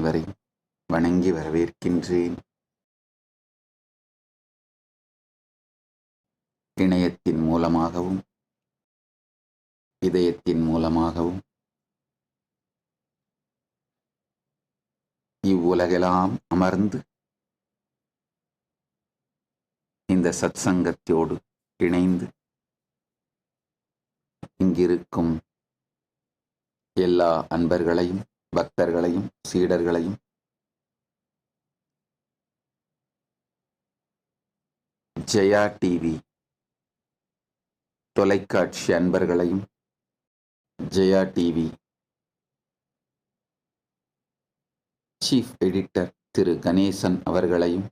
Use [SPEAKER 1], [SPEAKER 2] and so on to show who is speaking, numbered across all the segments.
[SPEAKER 1] அனைவரையும் வணங்கி வரவேற்கின்றேன். இணையத்தின் மூலமாகவும் இதயத்தின் மூலமாகவும் இவ்வுலகெல்லாம் அமர்ந்து இந்த சத்சங்கத்தோடு இணைந்து இங்கிருக்கும் எல்லா அன்பர்களையும் பக்தர்களையும் சீடர்களையும் ஜெயா டிவி தொலைக்காட்சி அன்பர்களையும் ஜெயா டிவி சீஃப் எடிட்டர் திரு கணேசன் அவர்களையும்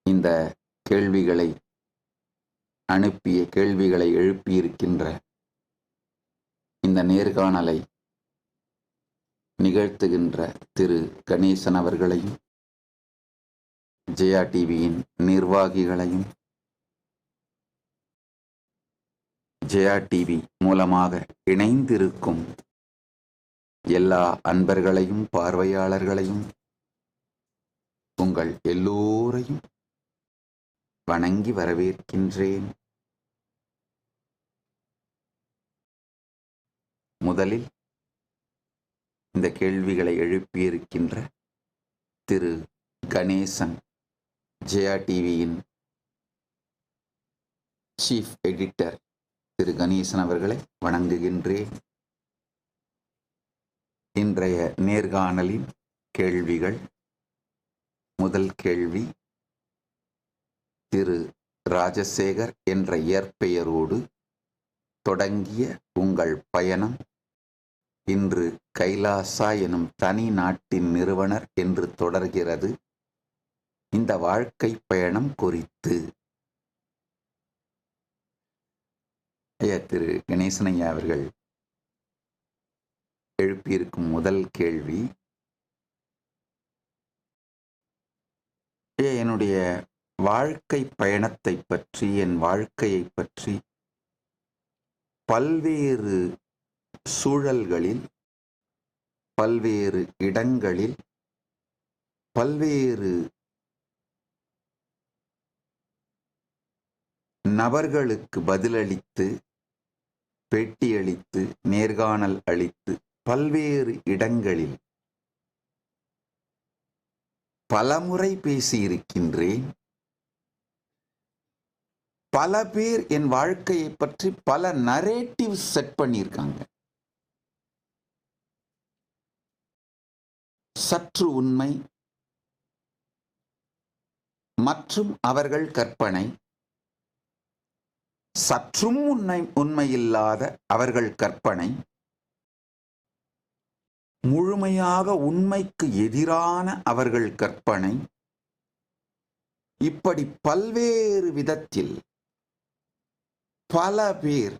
[SPEAKER 1] இந்த கேள்விகளை அனுப்பிய கேள்விகளை எழுப்பியிருக்கின்ற இந்த நேர்காணலை நிகழ்த்துகின்ற திரு கணேசன் அவர்களையும் ஜெயா டிவியின் நிர்வாகிகளையும் ஜெயா டிவி மூலமாக இணைந்திருக்கும் எல்லா அன்பர்களையும் பார்வையாளர்களையும் உங்கள் எல்லோரையும் வணங்கி வரவேற்கின்றேன். முதலில் இந்த கேள்விகளை எழுப்பியிருக்கின்ற திரு கணேசன் ஜெயா டிவியின் சீஃப் எடிட்டர் திரு கணேசன் அவர்களை வணங்குகின்றேன். இன்றைய நேர்காணலின் கேள்விகள். முதல் கேள்வி, திரு ராஜசேகர் என்ற இயற்பெயரோடு தொடங்கிய உங்கள் பயணம் இன்று கைலாசா எனும் தனி நாட்டின் நிறுவனர் என்று தொடர்கிறது. இந்த வாழ்க்கை பயணம் குறித்து திரு கணேசனையா அவர்கள் எழுப்பியிருக்கும் முதல் கேள்வி, என்னுடைய வாழ்க்கை பயணத்தை பற்றி, என் வாழ்க்கையை பற்றி பல்வேறு சூழல்களில், பல்வேறு இடங்களில், பல்வேறு நபர்களுக்கு பதிலளித்து, பேட்டியளித்து, நேர்காணல் அளித்து, பல்வேறு இடங்களில் பலமுறை பேசியிருக்கின்றேன். பல பேர் என் வாழ்க்கையை பற்றி பல நரேட்டிவ் செட் பண்ணியிருக்காங்க. சற்று உண்மை மற்றும் அவர்கள் கற்பனை, சற்றும் உண்மையில்லாத அவர்கள் கற்பனை, முழுமையாக உண்மைக்கு எதிரான அவர்கள் கற்பனை, இப்படி பல்வேறு விதத்தில் பல பேர்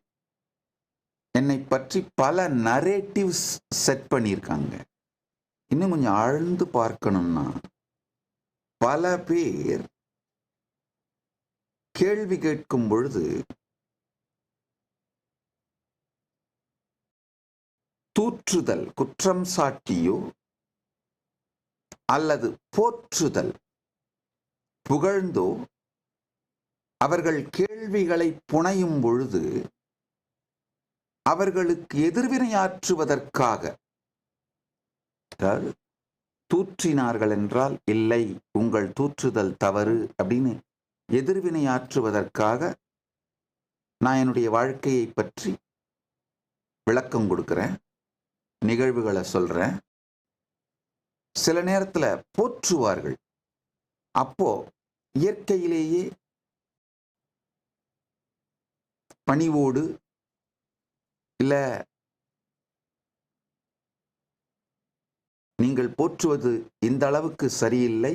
[SPEAKER 1] என்னை பற்றி பல நரேட்டிவ்ஸ் செட் பண்ணியிருக்காங்க. இன்னும் கொஞ்சம் ஆழ்ந்து பார்க்கணும்னா, பல பேர் கேள்வி கேட்கும் பொழுது தூற்றுதல், குற்றம் சாட்டியோ அல்லது போற்றுதல், புகழ்ந்தோ அவர்கள் கேள்விகளை புனையும் பொழுது அவர்களுக்கு எதிர்வினையாற்றுவதற்காக, அதாவது தூற்றினார்கள் என்றால் இல்லை, உங்கள் தூற்றுதல் தவறு அப்படின்னு எதிர்வினையாற்றுவதற்காக நான் என்னுடைய வாழ்க்கையை பற்றி விளக்கம் கொடுக்கிறேன், நிகழ்வுகளை சொல்றேன். சில நேரத்தில் போற்றுவார்கள். அப்போ இயற்கையிலேயே பணிவோடு, இல்ல நீங்கள் போற்றுவது இந்த அளவுக்கு சரியில்லை,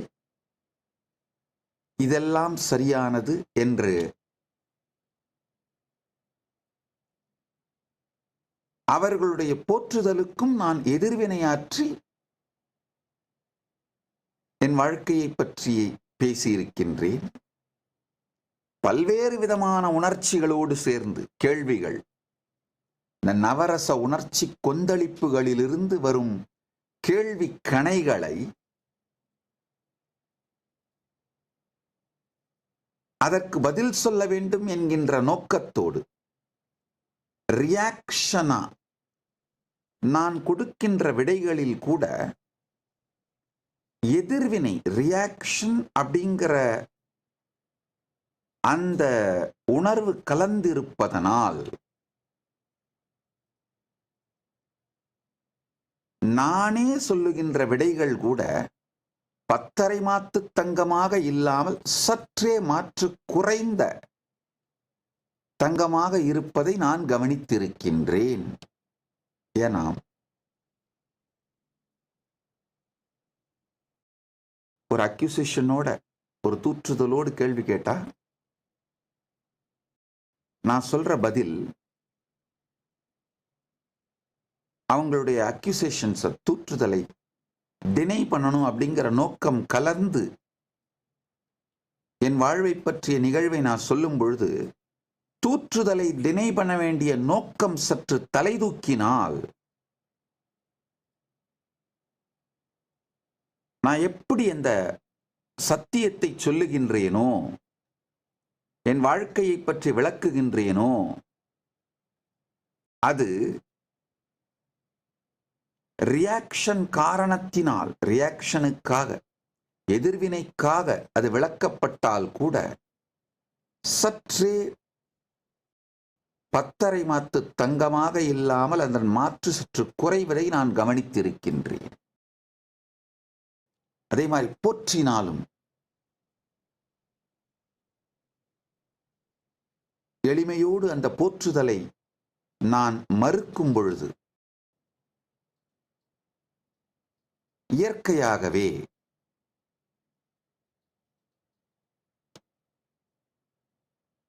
[SPEAKER 1] இதெல்லாம் சரியானது என்று அவர்களுடைய போற்றுதலுக்கும் நான் எதிர்வினையாற்றி என் வாழ்க்கையை பற்றி பேசியிருக்கின்றேன். பல்வேறு விதமான உணர்ச்சிகளோடு சேர்ந்து கேள்விகள், இந்த நவரச உணர்ச்சி கொந்தளிப்புகளிலிருந்து வரும் கேள்வி கணைகளை அதற்கு பதில் சொல்ல வேண்டும் என்கின்ற நோக்கத்தோடு ரியாக்ஷனா நான் கொடுக்கின்ற விடைகளில் கூட எதிர்வினை ரியாக்ஷன் அப்படிங்கிற அந்த உணர்வு கலந்திருப்பதனால் நானே சொல்லுகின்ற விடைகள் கூட 10.5 மாத்து தங்கமாக இல்லாமல் சற்றே மாற்று குறைந்த தங்கமாக இருப்பதை நான் கவனித்திருக்கின்றேன். ஏன்னா ஒரு அக்யூசேஷனோட ஒரு தூற்றுதலோடு கேள்வி கேட்டா நான் சொல்ற பதில் அவங்களுடைய அக்யூசேஷன்ஸை தூற்றுதலை டினை பண்ணணும் அப்படிங்கிற நோக்கம் கலந்து என் வாழ்வை பற்றிய நிகழ்வை நான் சொல்லும் பொழுது தூற்றுதலை டினை பண்ண வேண்டிய நோக்கம் சற்று தலை தூக்கினால் நான் எப்படி அந்த சத்தியத்தை சொல்லுகின்றேனோ என் வாழ்க்கையை பற்றி விளக்குகின்றேனோ அது ரியாக்ஷன் காரணத்தினால் ரியாக்ஷனுக்காக எதிர்வினைக்காக அது விளக்கப்பட்டால் கூட சற்றே 10.5 மாத்து தங்கமாக இல்லாமல் அதன் மாற்று சற்று குறைவதை நான் கவனித்திருக்கின்றேன். அதே மாதிரி போற்றினாலும் எளிமையோடு அந்த போற்றுதலை நான் மறுக்கும் பொழுது இயற்கையாகவே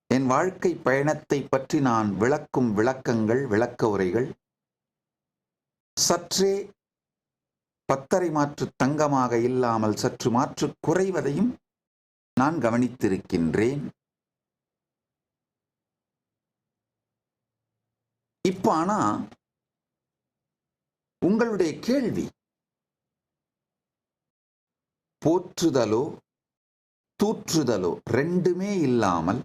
[SPEAKER 1] என் வாழ்க்கை பயணத்தை பற்றி நான் விளக்கும் விளக்கங்கள் விளக்க உரைகள் சற்றே 10.5 மாற்று தங்கமாக இல்லாமல் சற்று மாற்று குறைவதையும் நான் கவனித்திருக்கின்றேன். இப்ப ஆனா உங்களுடைய கேள்வி போற்றுதலோ தூற்றுதலோ ரெண்டுமே இல்லாமல்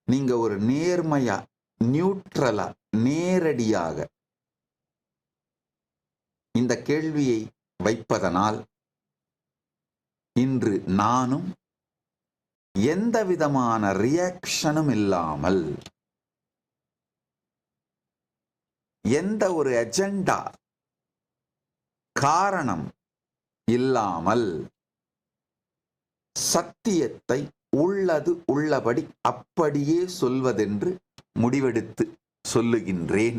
[SPEAKER 1] நீங்க ஒரு நேர்மையா நியூட்ரலா நேரடியாக இந்த கேள்வியை வைப்பதனால் இன்று நானும் எந்த விதமான ரியாக்ஷனும் இல்லாமல் எந்த ஒரு அஜெண்டா காரணம் இல்லாமல் சத்தியத்தை உள்ளது உள்ளபடி அப்படியே சொல்வதென்று முடிவெடுத்து சொல்லுகின்றேன்.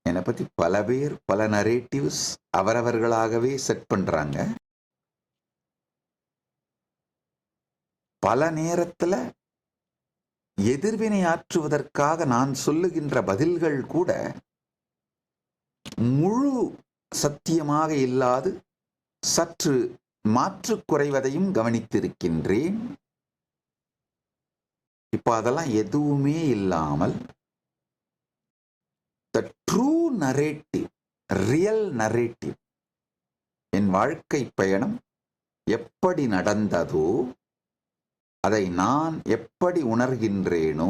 [SPEAKER 1] என்னை பத்தி பல பேர் பல நரேட்டிவ்ஸ் அவரவர்களாகவே செட் பண்றாங்க. பல நேரத்துல எதிர்வினை ஆற்றுவதற்காக நான் சொல்லுகின்ற பதில்கள் கூட முழு சத்தியமாக இல்லாது சற்று மாற்று குறைவதையும் கவனித்திருக்கின்றேன். இப்ப அதெல்லாம் எதுவுமே இல்லாமல் the true narrative, real narrative, என் வாழ்க்கை பயணம் எப்படி நடந்ததோ அதை நான் எப்படி உணர்கின்றேனோ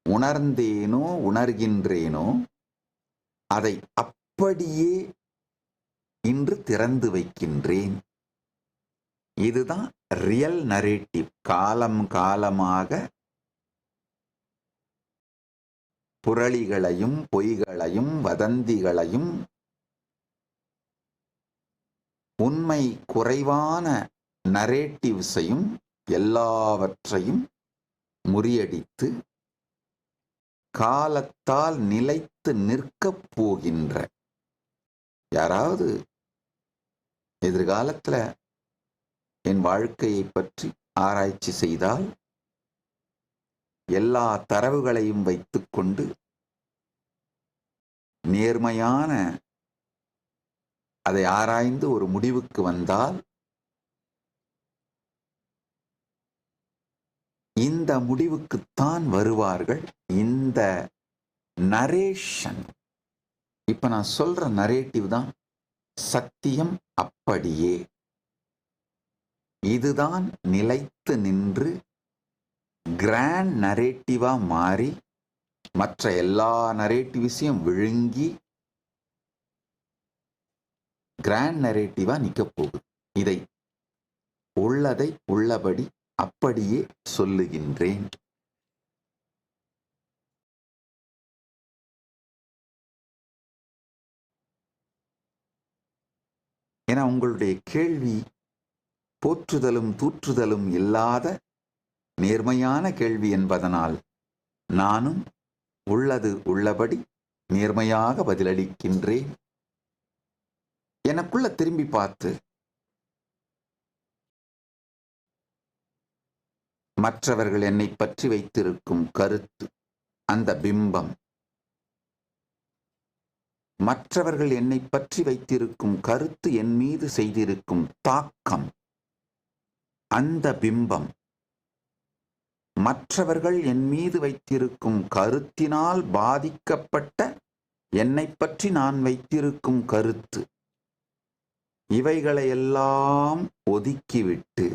[SPEAKER 1] உணர்ந்தேனோ உணர்கின்றேனோ அதை அப்படியே இன்று திறந்து வைக்கின்றேன். இதுதான் ரியல் நரேட்டிவ். காலம் காலமாக புரளிகளையும் பொய்களையும் வதந்திகளையும் உண்மை குறைவான நரேட்டிவ்ஸையும் எல்லாவற்றையும் முறியடித்து காலத்தால் நிலைத்து நிற்கப் போகின்ற யாராவது எதிர்காலத்துல என் வாழ்க்கையை பற்றி ஆராய்ச்சி செய்தால் எல்லா தரவுகளையும் வைத்துக்கொண்டு நேர்மையான அதை ஆராய்ந்து ஒரு முடிவுக்கு வந்தால் இந்த முடிவுக்குத்தான் வருவார்கள். இந்த நரேஷன், இப்ப நான் சொல்ற நரேட்டிவ் தான் சத்தியம். அப்படியே இதுதான் நிலைத்து நின்று கிராண்ட் நரேட்டிவா மாறி மற்ற எல்லா நரேட்டிவ்ஸையும் விழுங்கி கிராண்ட் நரேட்டிவா நிக்க போகுது. இதை உள்ளதை உள்ளபடி அப்படியே சொல்லுகின்றேன். என உங்களுடைய கேள்வி போற்றுதலும் தூற்றுதலும் இல்லாத நேர்மையான கேள்வி என்பதனால் நானும் உள்ளது உள்ளபடி நேர்மையாக பதிலளிக்கின்றேன். எனக்குள்ள திரும்பி பார்த்து மற்றவர்கள் என்னை பற்றி வைத்திருக்கும் கருத்து, அந்த பிம்பம், மற்றவர்கள் என்னை பற்றி வைத்திருக்கும் கருத்து என் மீது செய்திருக்கும் தாக்கம், அந்த பிம்பம், மற்றவர்கள் என் மீது வைத்திருக்கும் கருத்தினால் பாதிக்கப்பட்ட என்னை பற்றி நான் வைத்திருக்கும் கருத்து, இவைகளையெல்லாம் ஒதுக்கிவிட்டு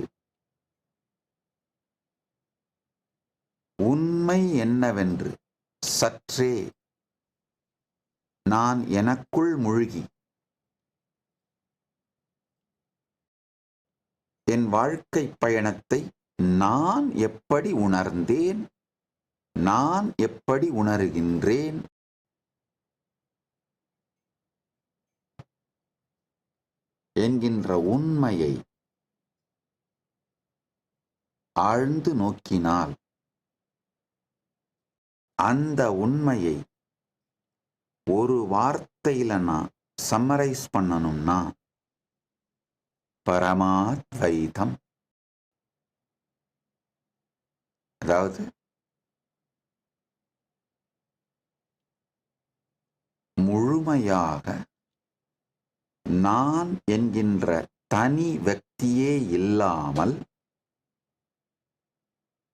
[SPEAKER 1] உண்மை என்னவென்று சற்றே நான் எனக்குள் மூழ்கி என் வாழ்க்கை பயணத்தை நான் எப்படி உணர்ந்தேன், நான் எப்படி உணர்கின்றேன், என்கின்ற உண்மையை ஆழ்ந்து நோக்கினால் அந்த உண்மையை ஒரு வார்த்தையில நான் சம்மரைஸ் பண்ணணும்னா பரமாத்வைதம். அதாவது முழுமையாக நான் என்கின்ற தனி വ്യക്തിயே இல்லாமல்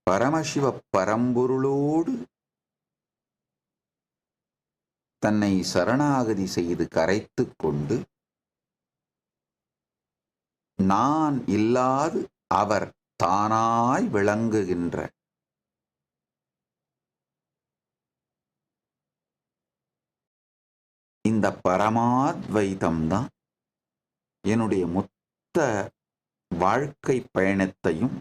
[SPEAKER 1] பரமசிவ பரம்பொருளோடு தன்னை சரணாகதி செய்து கரைத்து கொண்டு நான் இல்லாது அவர் தானாய் விளங்குகின்ற இந்த பரமாத்வைதம்தான் என்னுடைய மொத்த வாழ்க்கை பயணத்தையும்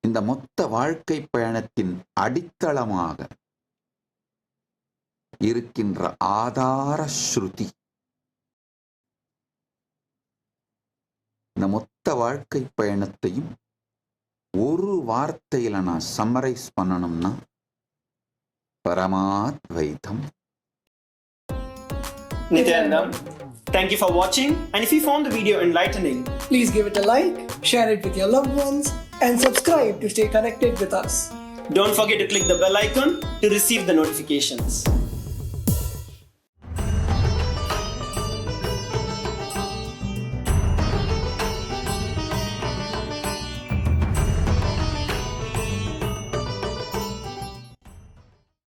[SPEAKER 1] இந்த மொத்த வாழ்க்கை பயணத்தின் அடித்தளமாக இருக்கின்ற ஆதார ஸ்ருதி. இந்த மொத்த வாழ்க்கை பயணத்தையும் ஒரு வார்த்தையில நான் சம்மரைஸ் பண்ணணும்னா பரமாத்வைதம்.
[SPEAKER 2] Nityanandam, thank you for watching, and if you found the video enlightening,
[SPEAKER 3] please give it a like, share it with your loved ones, and subscribe to stay connected with us.
[SPEAKER 2] don't forget to click the bell icon to receive the notifications.